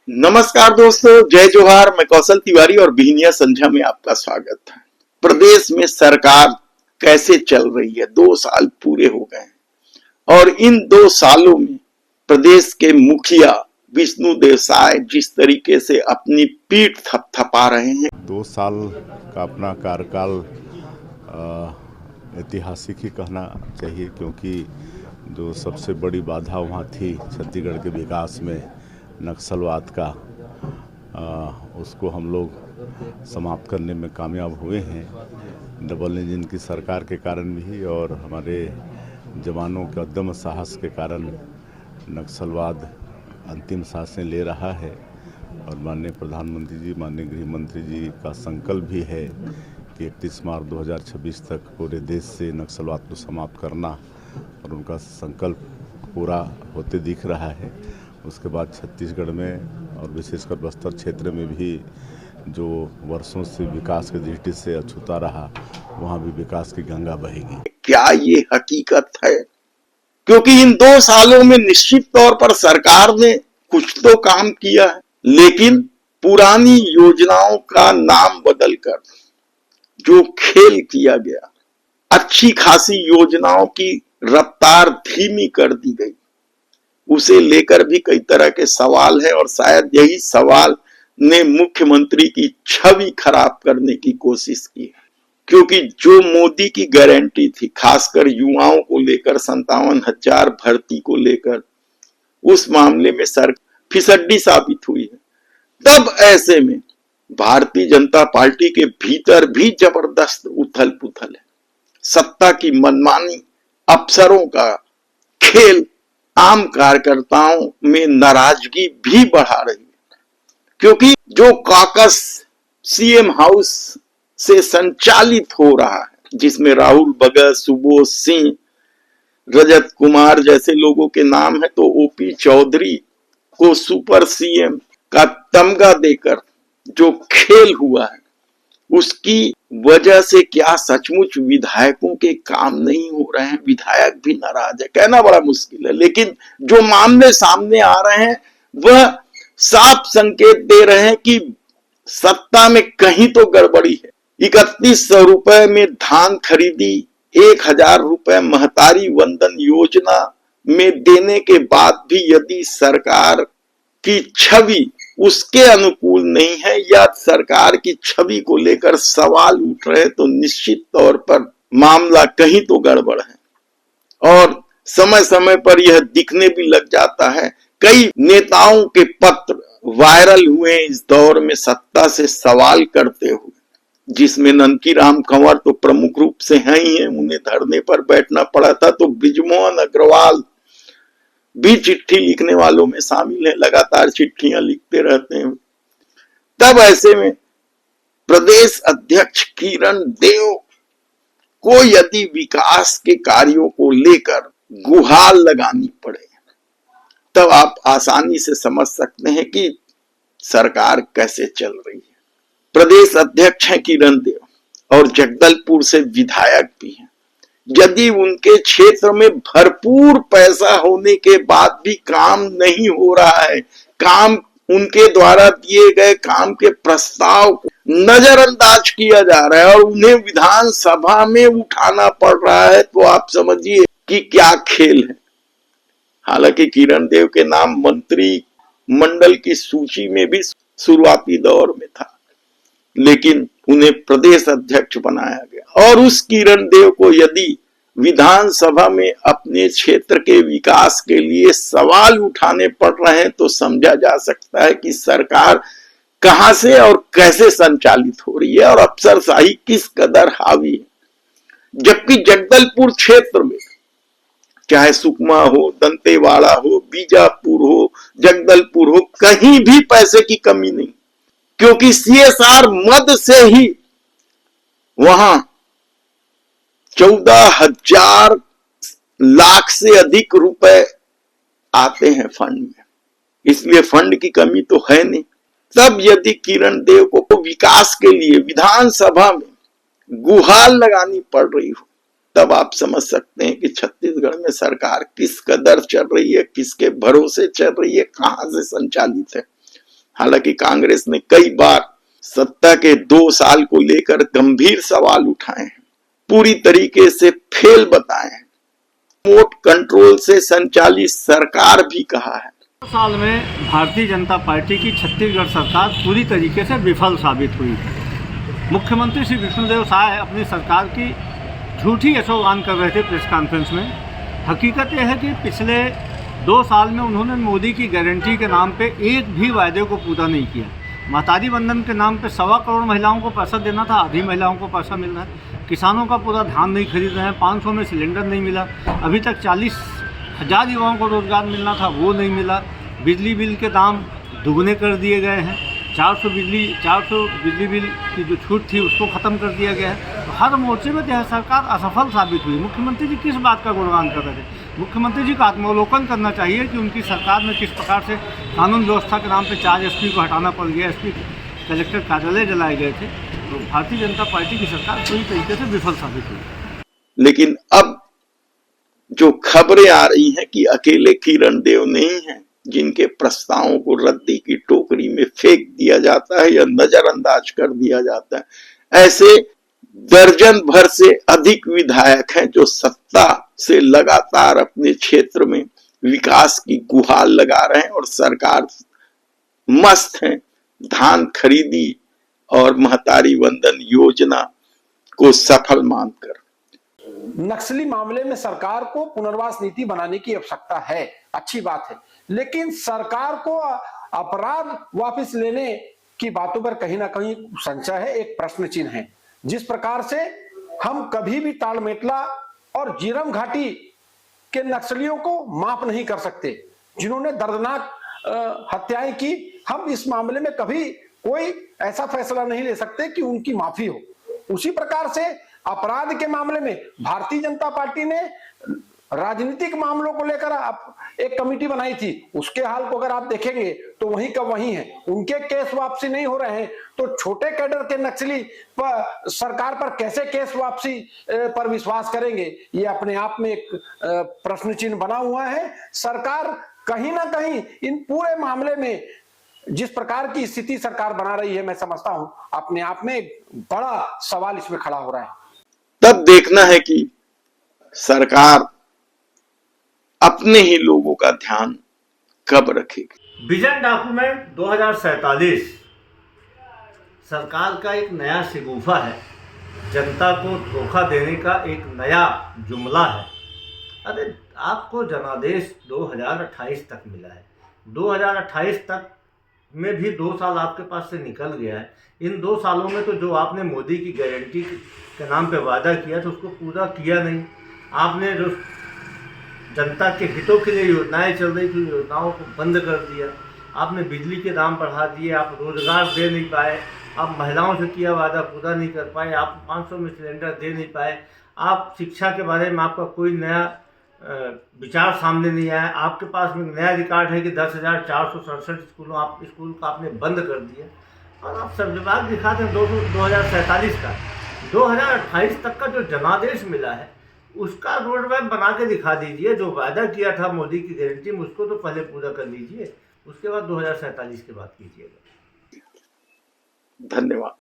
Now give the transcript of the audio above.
नमस्कार दोस्तों, जय जोहार। मैं कौशल तिवारी और बिहनिया संध्या में आपका स्वागत है। प्रदेश में सरकार कैसे चल रही है? 2 साल पूरे हो गए हैं और इन 2 सालों में प्रदेश के मुखिया विष्णुदेव साय जिस तरीके से अपनी पीठ थपथपा रहे हैं। 2 साल का अपना कार्यकाल ऐतिहासिक ही कहना चाहिए, क्योंकि जो सबसे बड़ी बाधा वहाँ थी छत्तीसगढ़ के विकास में नक्सलवाद का, उसको हम लोग समाप्त करने में कामयाब हुए हैं। डबल इंजन की सरकार के कारण भी और हमारे जवानों के उद्यम साहस के कारण नक्सलवाद अंतिम सांसें ले रहा है। और माननीय प्रधानमंत्री जी, माननीय गृह मंत्री जी का संकल्प भी है कि 31 मार्च 2026 तक पूरे देश से नक्सलवाद को समाप्त करना, और उनका संकल्प पूरा होते दिख रहा है। उसके बाद छत्तीसगढ़ में और विशेषकर बस्तर क्षेत्र में भी जो वर्षों से विकास की दृष्टि से अछूता रहा, वहाँ भी विकास की गंगा बहेगी। क्या ये हकीकत है? क्योंकि इन 2 सालों में निश्चित तौर पर सरकार ने कुछ तो काम किया है, लेकिन पुरानी योजनाओं का नाम बदलकर जो खेल किया गया, अच्छी खासी योजनाओं की रफ्तार धीमी कर दी गई, उसे लेकर भी कई तरह के सवाल है। और शायद यही सवाल ने मुख्यमंत्री की छवि खराब करने की कोशिश की है। क्योंकि जो मोदी की गारंटी थी, खासकर युवाओं को लेकर 57,000 भर्ती को लेकर, उस मामले में सर फिसड्डी साबित हुई है। तब ऐसे में भारतीय जनता पार्टी के भीतर भी जबरदस्त उथल पुथल है। सत्ता की मनमानी, अफसरों का खेल आम कार्यकर्ताओं में नाराजगी भी बढ़ा रही है। क्योंकि जो कॉकस सीएम हाउस से संचालित हो रहा है, जिसमें राहुल भगत, सुबोध सिंह, रजत कुमार जैसे लोगों के नाम है, तो ओपी चौधरी को सुपर सीएम का तमगा देकर जो खेल हुआ है, उसकी वजह से क्या सचमुच विधायकों के काम नहीं हो रहे हैं? विधायक भी नाराज है, कहना बड़ा मुश्किल है। लेकिन जो मामले सामने आ रहे हैं वह साफ संकेत दे रहे हैं कि सत्ता में कहीं तो गड़बड़ी है। 3100 रुपए में धान खरीदी, 1000 रुपए महतारी वंदन योजना में देने के बाद भी यदि सरकार की छवि उसके अनुकूल नहीं है या सरकार की छवि को लेकर सवाल उठ रहे, तो निश्चित तौर पर मामला कहीं तो गड़बड़ है। और समय समय पर यह दिखने भी लग जाता है। कई नेताओं के पत्र वायरल हुए इस दौर में सत्ता से सवाल करते हुए, जिसमें ननकीराम कंवर तो प्रमुख रूप से हैं ही हैं, उन्हें धरने पर बैठना पड़ा था। तो बृजमोहन अग्रवाल भी चिट्ठी लिखने वालों में शामिल है, लगातार चिट्ठियां लिखते रहते हैं। तब ऐसे में प्रदेश अध्यक्ष किरण देव को यदि विकास के कार्यों को लेकर गुहार लगानी पड़े, तब आप आसानी से समझ सकते हैं कि सरकार कैसे चल रही है। प्रदेश अध्यक्ष हैं किरण देव और जगदलपुर से विधायक भी हैं। यदि उनके क्षेत्र में भरपूर पैसा होने के बाद भी काम नहीं हो रहा है, काम उनके द्वारा दिए गए काम के प्रस्ताव को नजरअंदाज किया जा रहा है और उन्हें विधानसभा में उठाना पड़ रहा है, तो आप समझिए कि क्या खेल है। हालांकि किरण देव के नाम मंत्री मंडल की सूची में भी शुरुआती दौर में था, लेकिन उन्हें प्रदेश अध्यक्ष बनाया गया। और उस किरण देव को यदि विधानसभा में अपने क्षेत्र के विकास के लिए सवाल उठाने पड़ रहे हैं, तो समझा जा सकता है कि सरकार कहां से और कैसे संचालित हो रही है और अफसरशाही किस कदर हावी है। जबकि जगदलपुर क्षेत्र में, चाहे सुकमा हो, दंतेवाड़ा हो, बीजापुर हो, जगदलपुर हो, कहीं भी पैसे की कमी नहीं, क्योंकि सीएसआर मद से ही वहां 14,000 लाख से अधिक रुपए आते हैं फंड में, इसलिए फंड की कमी तो है नहीं। तब यदि किरण देव को विकास के लिए विधानसभा में गुहार लगानी पड़ रही हो, तब आप समझ सकते हैं कि छत्तीसगढ़ में सरकार किस कदर चल रही है, किसके भरोसे चल रही है, कहां से संचालित है। हालांकि कांग्रेस ने कई बार सत्ता के 2 साल को लेकर गंभीर सवाल उठाए हैं, पूरी तरीके से फेल बताए हैं, रिमोट कंट्रोल से संचालित सरकार भी कहा है। 2 साल में भारतीय जनता पार्टी की छत्तीसगढ़ सरकार पूरी तरीके से विफल साबित हुई है। मुख्यमंत्री श्री विष्णुदेव साय अपनी सरकार की झूठी यशोगान कर रहे थे प्रेस कॉन्फ्रेंस में। हकीकत यह है कि पिछले 2 साल में उन्होंने मोदी की गारंटी के नाम पे एक भी वायदे को पूरा नहीं किया। महतारी वंदन के नाम पे 1.25 करोड़ महिलाओं को पैसा देना था, आधी महिलाओं को पैसा मिल रहा है। किसानों का पूरा धान नहीं खरीद रहे हैं, 500 में सिलेंडर नहीं मिला। अभी तक 40,000 युवाओं को रोजगार मिलना था, वो नहीं मिला। बिजली बिल के दाम दुगने कर दिए गए हैं। 400 बिजली बिल की जो छूट थी उसको ख़त्म कर दिया गया है। तो हर मोर्चे में यह सरकार असफल साबित हुई। मुख्यमंत्री जी किस बात का गुणगान कर रहे थे? मुख्यमंत्री जी का आत्मावलोकन करना चाहिए कि उनकी सरकार में किस प्रकार से कानून व्यवस्था के नाम पे 4 एसपी को हटाना पड़ गया, एसपी कलेक्टर कार्यालय जलाए गए थे। तो भारतीय जनता पार्टी की सरकार पूरी तरीके से विफल साबित हुई। लेकिन अब जो खबरें आ रही हैं कि अकेले किरण देव नहीं हैं जिनके प्रस्तावों को रद्दी की टोकरी में फेंक दिया जाता है या नजरअंदाज कर दिया जाता है। ऐसे दर्जन भर से अधिक विधायक हैं जो सत्ता से लगातार अपने क्षेत्र में विकास की गुहार लगा रहे हैं और सरकार मस्त है धान खरीदी और महतारी वंदन योजना को सफल मानकर। नक्सली मामले में सरकार को पुनर्वास नीति बनाने की आवश्यकता है, अच्छी बात है, लेकिन सरकार को अपराध वापस लेने की बातों पर कहीं ना कहीं संशय है, एक प्रश्न चिन्ह है। जिस प्रकार से हम कभी भी तालमेटला और जीरम घाटी के नक्सलियों को माफ नहीं कर सकते जिन्होंने दर्दनाक हत्याएं की। हम इस मामले में कभी कोई ऐसा फैसला नहीं ले सकते कि उनकी माफी हो। उसी प्रकार से अपराध के मामले में भारतीय जनता पार्टी ने राजनीतिक मामलों को लेकर एक कमेटी बनाई थी। उसके हाल को अगर आप देखेंगे तो वहीं का वहीं है, उनके केस वापसी नहीं हो रहे हैं। तो छोटे कैडर के नक्सली पर सरकार पर कैसे केस वापसी पर विश्वास करेंगे? ये अपने आप में एक प्रश्न चिन्ह बना हुआ है। सरकार कहीं ना कहीं इन पूरे मामले में जिस प्रकार की स्थिति सरकार बना रही है, मैं समझता हूं अपने आप में एक बड़ा सवाल इसमें खड़ा हो रहा है। तब देखना है कि सरकार अपने ही लोगों का ध्यान कब रखेगी। विजन डॉक्यूमेंट 2047 सरकार का एक नया शिगुफा है, जनता को धोखा देने का एक नया जुमला है। अरे आपको जनादेश 2028 तक मिला है, 2028 तक में भी 2 साल आपके पास से निकल गया है। इन 2 सालों में तो जो आपने मोदी की गारंटी के नाम पे वादा किया था उसको पूरा किया नहीं। आपने जो जनता के हितों के लिए योजनाएं चल रही थी, योजनाओं को बंद कर दिया। आपने बिजली के दाम बढ़ा दिए, आप रोजगार दे नहीं पाए, आप महिलाओं से किया वादा पूरा नहीं कर पाए, आप 500 में सिलेंडर दे नहीं पाए, आप शिक्षा के बारे में आपका कोई नया विचार सामने नहीं आया। आपके पास में नया रिकॉर्ड है कि 10,467 स्कूल का आपने बंद कर दिया। और आप सब विभाग दिखाते हैं 2047 का, 2028 तक का जो जनादेश मिला है उसका रोड मैप बना के दिखा दीजिए। जो वादा किया था मोदी की गारंटी में उसको तो पहले पूरा कर लीजिए, उसके बाद 2047 की बात कीजिएगा। धन्यवाद।